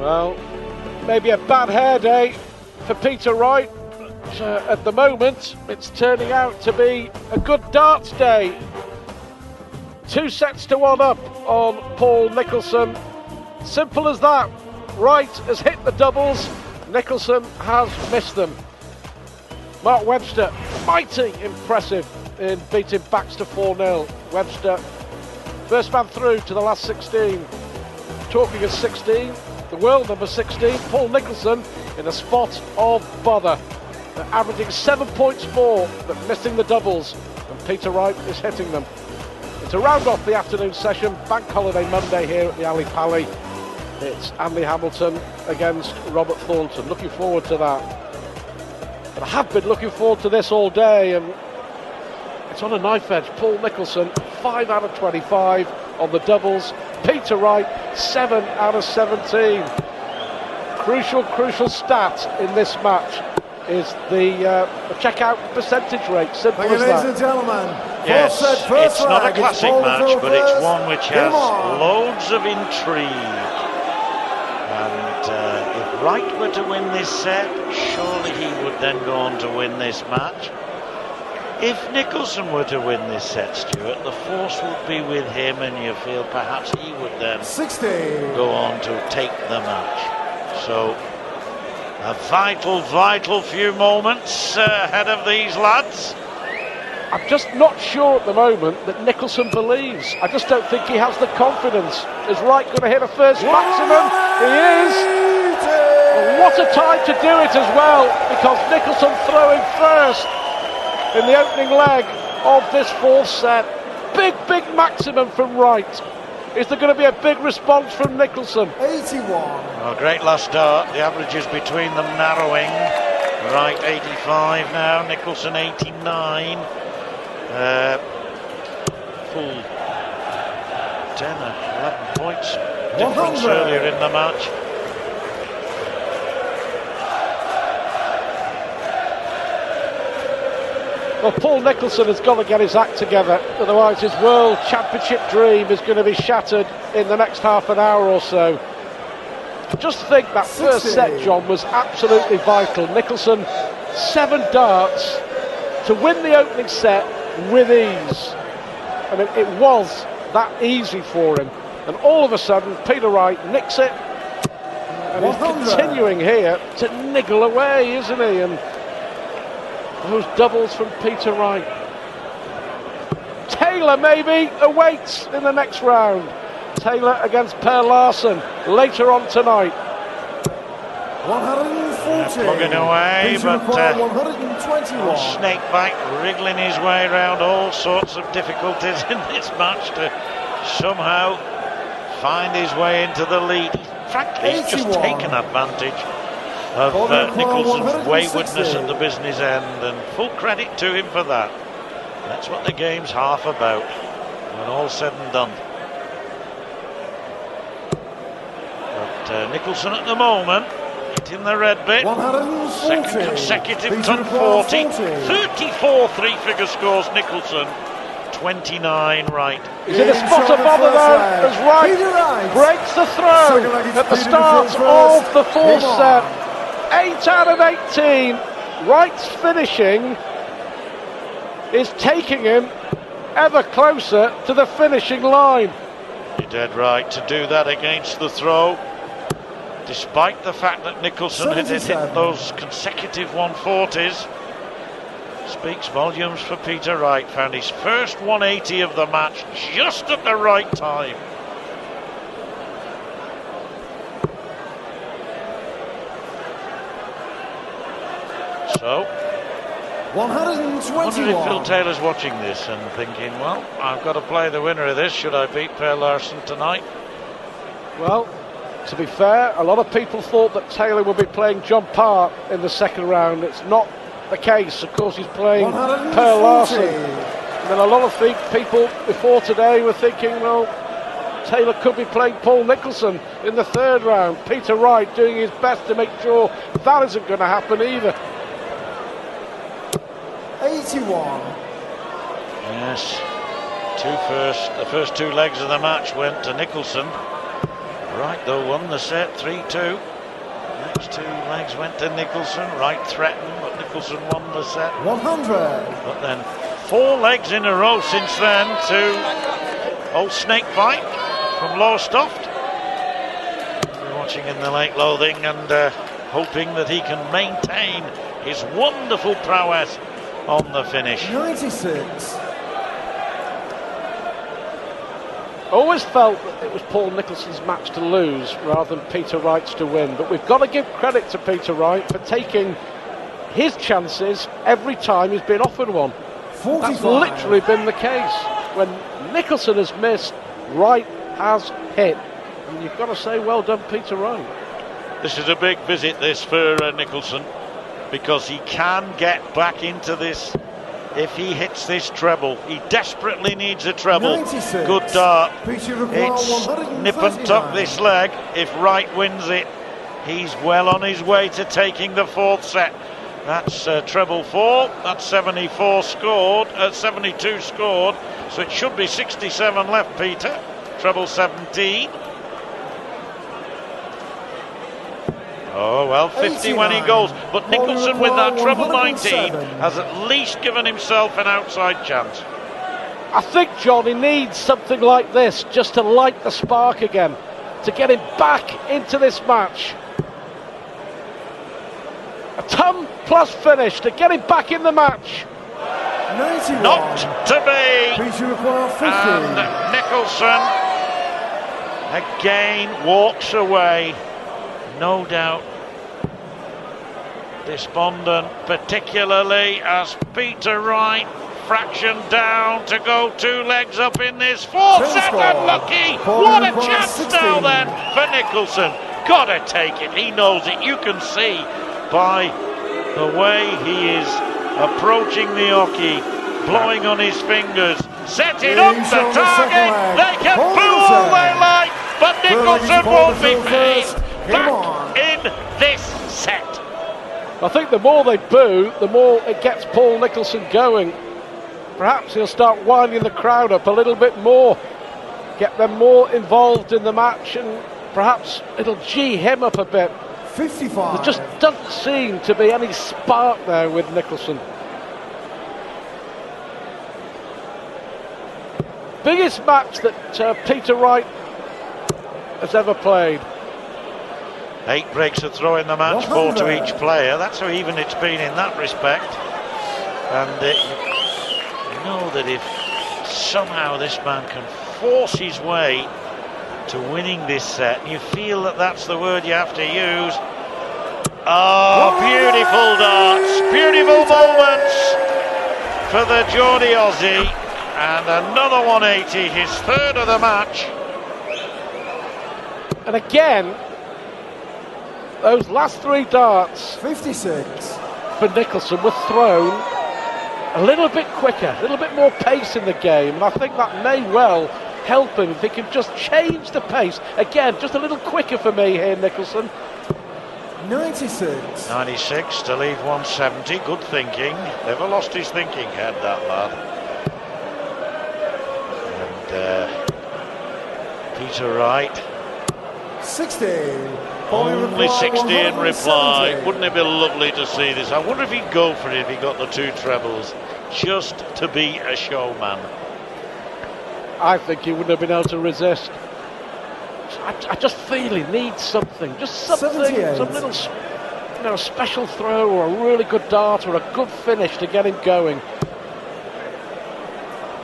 Well, maybe a bad hair day for Peter Wright, but at the moment it's turning out to be a good darts day. 2 sets to 1 up on Paul Nicholson. Simple as that. Wright has hit the doubles, Nicholson has missed them. Mark Webster, mighty impressive in beating Baxter 4-0. Webster, first man through to the last 16. Talking of 16, the world number 16, Paul Nicholson, in a spot of bother. They're averaging 7 points more, but missing the doubles, and Peter Wright is hitting them. And to round off the afternoon session, Bank Holiday Monday here at the Ali Pali, it's Andy Hamilton against Robert Thornton. Looking forward to that. But I have been looking forward to this all day, and it's on a knife edge. Paul Nicholson, 5 out of 25 on the doubles. Peter Wright, 7 out of 17. Crucial stat in this match is the checkout percentage rate. Simple as that. Ladies and gentlemen, yes, it's not a classic match, but it's one which has loads of intrigue. And if Wright were to win this set, surely he would then go on to win this match. If Nicholson were to win this set, Stuart, the force would be with him, and you feel perhaps he would then 60. Go on to take the match. So a vital few moments ahead of these lads. I'm just not sure at the moment that Nicholson believes. I just don't think he has the confidence. Is Wright going to hit a first maximum? He is. Well, what a time to do it as well, because Nicholson throwing first in the opening leg of this 4th set. Big maximum from Wright. Is there going to be a big response from Nicholson? 81. Oh, great last start. The averages between them narrowing. Wright 85 now, Nicholson 89. Full 10 or 11 points difference earlier in the match. Well, Paul Nicholson has got to get his act together, otherwise his World Championship dream is going to be shattered in the next half an hour or so. I just think that 60. First set, John, was absolutely vital. Nicholson, 7 darts to win the opening set with ease. I mean, it was that easy for him. And all of a sudden, Peter Wright nicks it. And he's continuing here to niggle away, isn't he? And those doubles from Peter Wright. Taylor maybe awaits in the next round. Taylor against Per Larsen later on tonight. 140. Plugging away, but 121. Snakeback wriggling his way around all sorts of difficulties in this match to somehow find his way into the lead. Frankly, he's just taken advantage of Nicholson's waywardness at the business end, and full credit to him for that. That's what the game's half about, when all's said and done. But Nicholson at the moment, hitting the red bit. 140. Second consecutive top 40. 34 three-figure scores Nicholson. 29 Wright. He's in a spot of bother though, as Wright breaks the throw at the start of the 4th set. 8 out of 18. Wright's finishing is taking him ever closer to the finishing line. You're dead right to do that against the throw, despite the fact that Nicholson had hit those consecutive 140s. Speaks volumes for Peter Wright. Found his first 180 of the match just at the right time. So 121. I wonder if Phil Taylor's watching this and thinking, well, I've got to play the winner of this. Should I beat Per Larsen tonight? Well, to be fair, a lot of people thought that Taylor would be playing John Parr in the second round. It's not the case. Of course, he's playing Per Larsen. And then a lot of people before today were thinking, well, Taylor could be playing Paul Nicholson in the 3rd round. Peter Wright doing his best to make sure that isn't going to happen either. 81. Yes, the first 2 legs of the match went to Nicholson. Wright, though, won the set 3-2. Next two legs went to Nicholson. Wright threatened, but Nicholson won the set. 100. But then 4 legs in a row since then to old Snake Fight from Lowestoft. We're watching in the Lake Lothing and hoping that he can maintain his wonderful prowess on the finish. 96. Always felt that it was Paul Nicholson's match to lose rather than Peter Wright's to win, but we've got to give credit to Peter Wright for taking his chances every time he's been offered one. 45. That's literally been the case. When Nicholson has missed, Wright has hit, and you've got to say well done, Peter Wright. This is a big visit, this, for Nicholson, because he can get back into this if he hits this treble. He desperately needs a treble. 96. Good dart. Peter require It's nip and tuck 139. this leg. If Wright wins it, he's well on his way to taking the 4th set. That's treble 4. That's 74 scored, 72 scored. So it should be 67 left, Peter. Treble 17. Oh, well, 50 when he goes. But Nicholson with that treble 19 has at least given himself an outside chance. I think, John, he needs something like this just to light the spark again, to get him back into this match. A ton plus finish to get him back in the match. 91. Not to be. Peter require 50. And Nicholson again walks away, no doubt despondent, particularly as Peter Wright fraction down to go 2 legs up in this 4th set. Unlucky. What a chance now then for Nicholson. Gotta take it. He knows it. You can see by the way he is approaching the hockey, blowing on his fingers, setting up the target. They can boo all they like, but Nicholson won't be paid. Back in this set. I think the more they boo, the more it gets Paul Nicholson going. Perhaps he'll start winding the crowd up a little bit more, get them more involved in the match, and perhaps it'll gee him up a bit. 55. There just doesn't seem to be any spark there with Nicholson. Biggest match that Peter Wright has ever played. 8 breaks of throw in the match, 4 to each player. That's how even it's been in that respect. And you know that if somehow this man can force his way to winning this set, you feel that that's the word you have to use. Oh, beautiful darts, beautiful moments for the Geordie Aussie, and another 180, his 3rd of the match. And again, those last 3 darts 56. for Nicholson were thrown a little bit quicker, a little bit more pace in the game, and I think that may well help him if he can just change the pace. Again, just a little quicker for me here, Nicholson. 96. 96 to leave 170, good thinking. Never lost his thinking head, that lad. And Peter Wright. 60. Only 60 in reply. Wouldn't it be lovely to see this? I wonder if he'd go for it if he got the 2 trebles, just to be a showman. I think he wouldn't have been able to resist. I just feel he needs something, just something, 78. some little, a special throw or a really good dart or a good finish to get him going.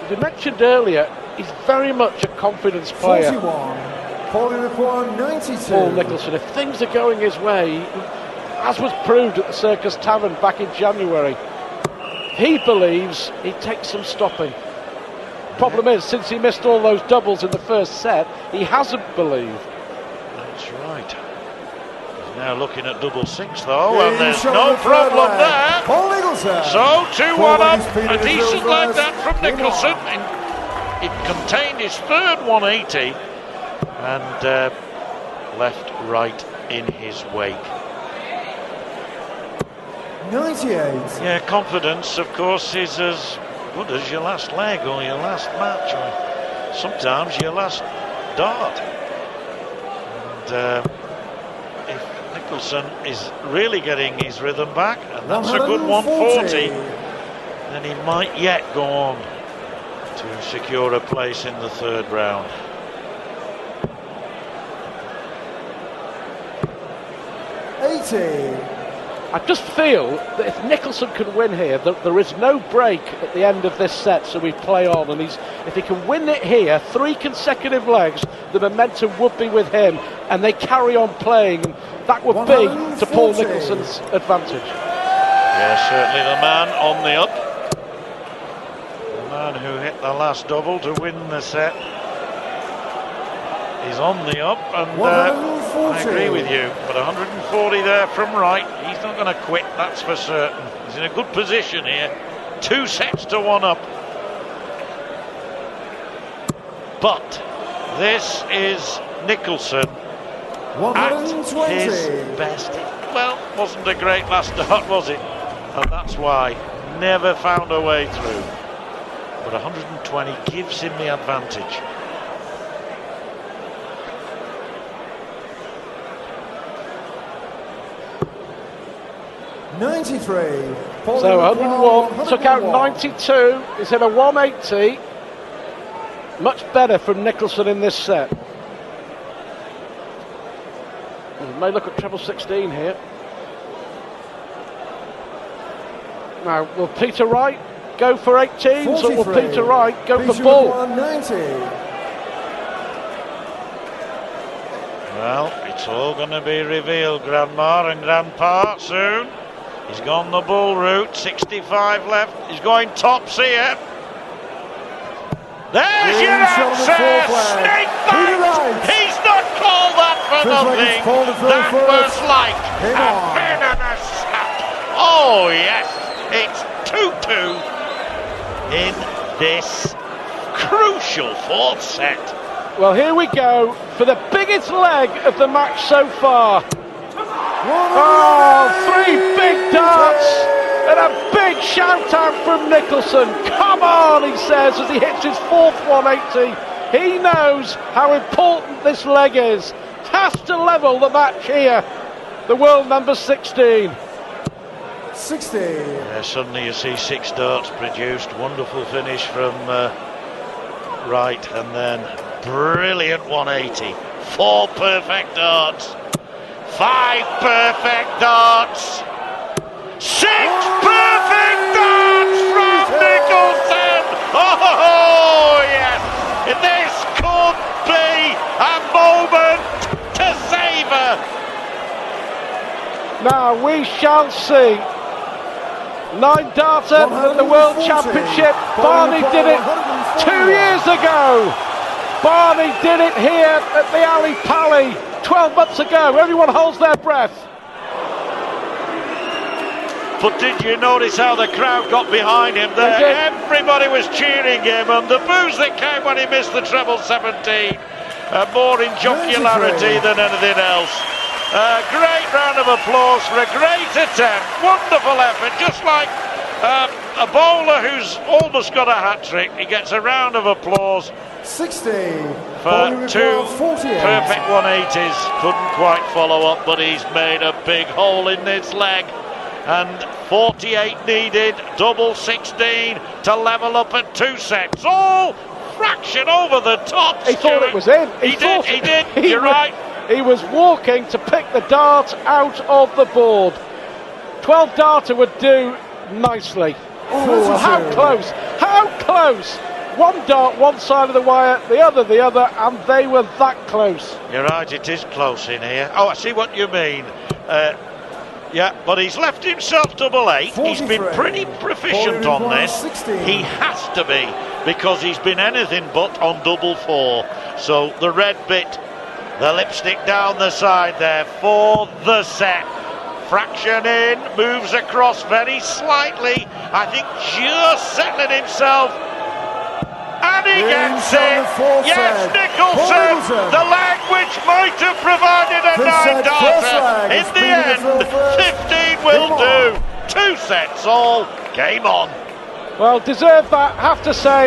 As you mentioned earlier, he's very much a confidence player. 41. Paulie require 92. Paul Nicholson, if things are going his way, as was proved at the Circus Tavern back in January, he believes he takes some stopping. Problem is, since he missed all those doubles in the 1st set, he hasn't believed. That's right. He's now looking at double 6 though, and there's no problem there. Paul Nicholson. So 2-1 up, a decent like that from Nicholson. It contained his 3rd 180 and left Wright in his wake. 98. Yeah, confidence, of course, is as good as your last leg or your last match or sometimes your last dart. And if Nicholson is really getting his rhythm back, and that's a good 140, then he might yet go on to secure a place in the third round. I just feel that if Nicholson can win here, there is no break at the end of this set, so we play on. And if he can win it here, 3 consecutive legs, the momentum would be with him, and they carry on playing. And that would be to Paul Nicholson's advantage. Yeah, certainly the man on the up. The man who hit the last double to win the set. He's on the up, and I agree with you, but 140 there from Wright. He's not going to quit, that's for certain. He's in a good position here. 2 sets to 1 up. But this is Nicholson at his best. Well, wasn't a great last start, was it? And that's why. Never found a way through. But 120 gives him the advantage. So 101, took out 92, he's in a 180. Much better from Nicholson in this set. We may look at treble 16 here. Now, will Peter Wright go for 18s, or will Peter Wright go for bull? Well, it's all going to be revealed, Grandma and Grandpa, soon. He's gone the bull route, 65 left. He's going tops here. There's your answer, Snake Bite! He's not called that for nothing. That was like a pin and a snap. Oh yes, it's 2-2 in this crucial 4th set. Well, here we go for the biggest leg of the match so far. Oh, 3 big darts and a big shout out from Nicholson. Come on, he says as he hits his 4th 180. He knows how important this leg is. Has to level the match here. The world number 16. Yeah, suddenly you see 6 darts produced. Wonderful finish from Wright, and then brilliant 180. 4 perfect darts. 5 perfect darts. 6 perfect darts from Nicholson. Oh yes, this could be a moment to savour. Now we shall see. 9 darter at the World Championship. Barney did it 2 years ago. Barney did it here at the Ali Pali 12 months ago. Everyone holds their breath. But did you notice how the crowd got behind him there? Everybody was cheering him, and the boos that came when he missed the treble 17, more in jocularity than anything else. A great round of applause for a great attempt. Wonderful effort, just like a bowler who's almost got a hat-trick. He gets a round of applause. 60 for 2 perfect 180s. Couldn't quite follow up, but he's made a big hole in this leg. And 48 needed, double 16 to level up at 2 sets. All fraction over the top. He thought it was in. He did. You're right. He was walking to pick the dart out of the board. 12 darter would do nicely. Oh, how close! How close! 1 dart one side of the wire, the other, and they were that close. You're right, it is close in here. Oh, I see what you mean. Yeah, but he's left himself double 8. He's been pretty proficient on this. He has to be, because he's been anything but on double 4. So the red bit, the lipstick down the side there for the set. Fraction in, moves across very slightly. I think just settling himself. And he gets it. Yes, Nicholson, the leg which might have provided a 9 darter. In the end, 15 will do. 2 sets all. Game on. Well, deserved that, have to say.